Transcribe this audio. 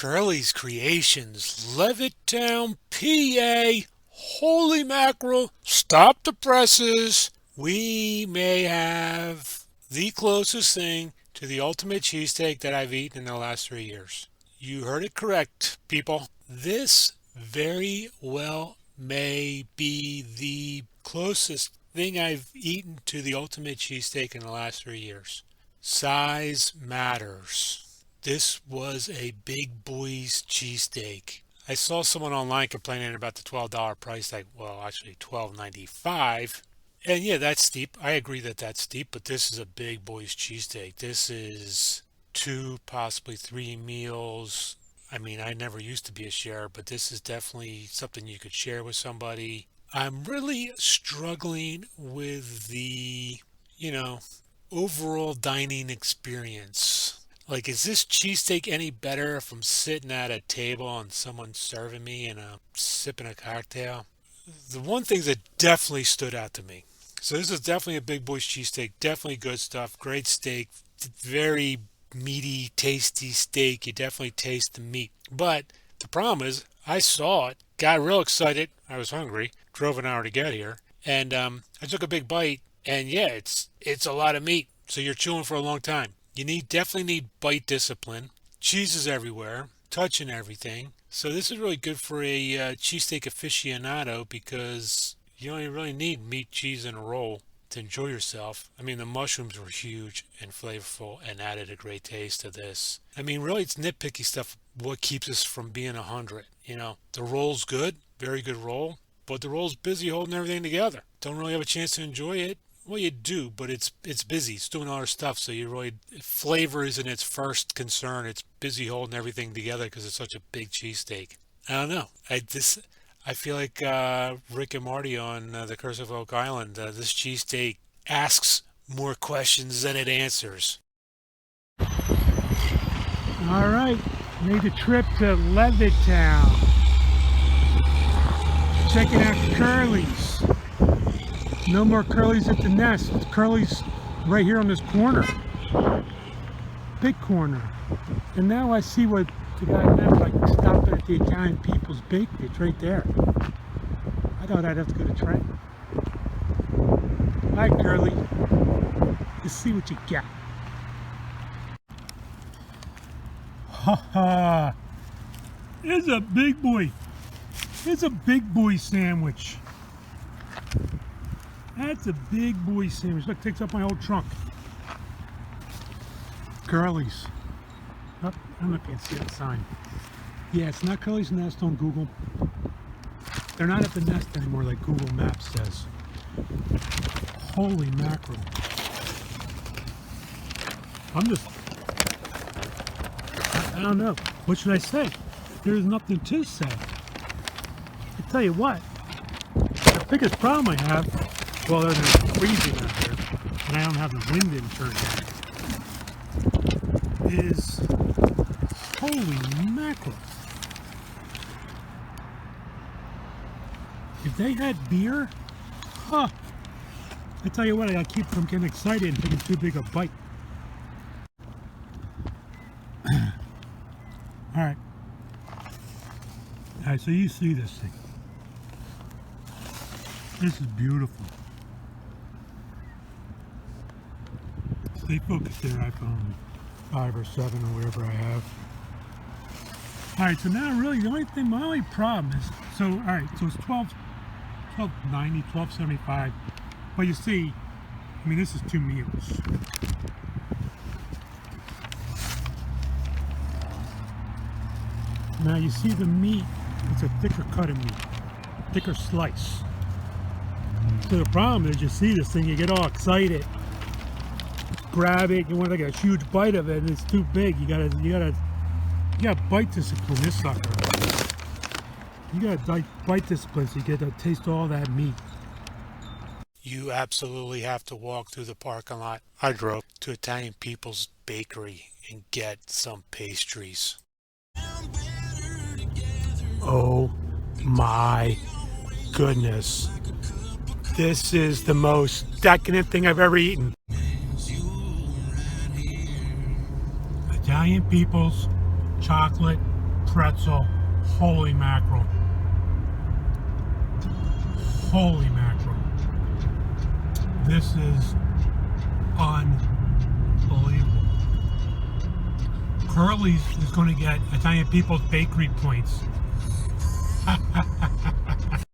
Curly's Creations, Levittown, PA. Holy mackerel, stop the presses. We may have the closest thing to the ultimate cheesesteak that I've eaten in the last 3 years. You heard it correct, people. This very well may be the closest thing I've eaten to the ultimate cheesesteak in the last 3 years. Size matters. This was a big boy's cheesesteak. I saw someone online complaining about the $12 price tag. Well, actually $12.95. And yeah, that's steep. I agree that that's steep, but this is a big boy's cheesesteak. This is 2, possibly 3 meals. I mean, I never used to be a sharer, but this is definitely something you could share with somebody. I'm really struggling with the, overall dining experience. Like, is this cheesesteak any better if I'm sitting at a table and someone's serving me and I'm sipping a cocktail? The one thing that definitely stood out to me. So this is definitely a big boy's cheesesteak. Definitely good stuff. Great steak. Very meaty, tasty steak. You definitely taste the meat. But the problem is, I saw it, got real excited. I was hungry. Drove an hour to get here, and I took a big bite. And yeah, it's a lot of meat. So you're chewing for a long time. You definitely need bite discipline. Cheese is everywhere, touching everything. So this is really good for a cheesesteak aficionado because you only really need meat, cheese, and a roll to enjoy yourself. I mean, the mushrooms were huge and flavorful and added a great taste to this. I mean, really, it's nitpicky stuff. What keeps us from being 100? The roll's good, very good roll, but the roll's busy holding everything together. Don't really have a chance to enjoy it. Well, you do, but it's busy. It's doing other stuff, so flavor isn't its first concern. It's busy holding everything together because it's such a big cheesesteak. I don't know. I feel like Rick and Morty on The Curse of Oak Island. This cheesesteak asks more questions than it answers. All right, made the trip to Levittown. Checking out Curly's. No more Curly's at the Nest. It's Curly's right here on this corner. Big corner. And now I see what the guy meant by stopping at the Italian People's Bakery. It's right there. I thought I'd have to go to train. Hi, Curly. Let's see what you got. Ha ha! It's a big boy. It's a big boy sandwich. That's a big boy sandwich. Look, takes up my whole trunk. Curly's. Oh, I don't know if you can see that sign. Yeah, it's not Curly's Nest on Google. They're not at the Nest anymore like Google Maps says. Holy mackerel. I don't know. What should I say? There's nothing to say. I tell you what, the biggest problem I have, well, there's freezing out there, and I don't have the wind in turned on, is holy mackerel. If they had beer, huh, I tell you what, I gotta keep from getting excited and taking too big a bite. Alright, so you see this thing. This is beautiful. Stay focused there, iPhone 5 or 7 or whatever I have. Alright, so now really my only problem is, so it's $12.90, $12.75. But you see, I mean, this is 2 meals. Now you see the meat, it's a thicker cut of meat, thicker slice. So the problem is, you see this thing, you get all excited, grab it, you want to take a huge bite of it, and it's too big. You gotta bite discipline this sucker. You gotta bite discipline so you get to taste all that meat. You absolutely have to walk through the parking lot. I drove to Italian People's Bakery and get some pastries. Oh my goodness. This is the most decadent thing I've ever eaten. Italian People's chocolate pretzel. Holy mackerel. Holy mackerel. This is unbelievable. Curly's is going to get Italian People's Bakery points.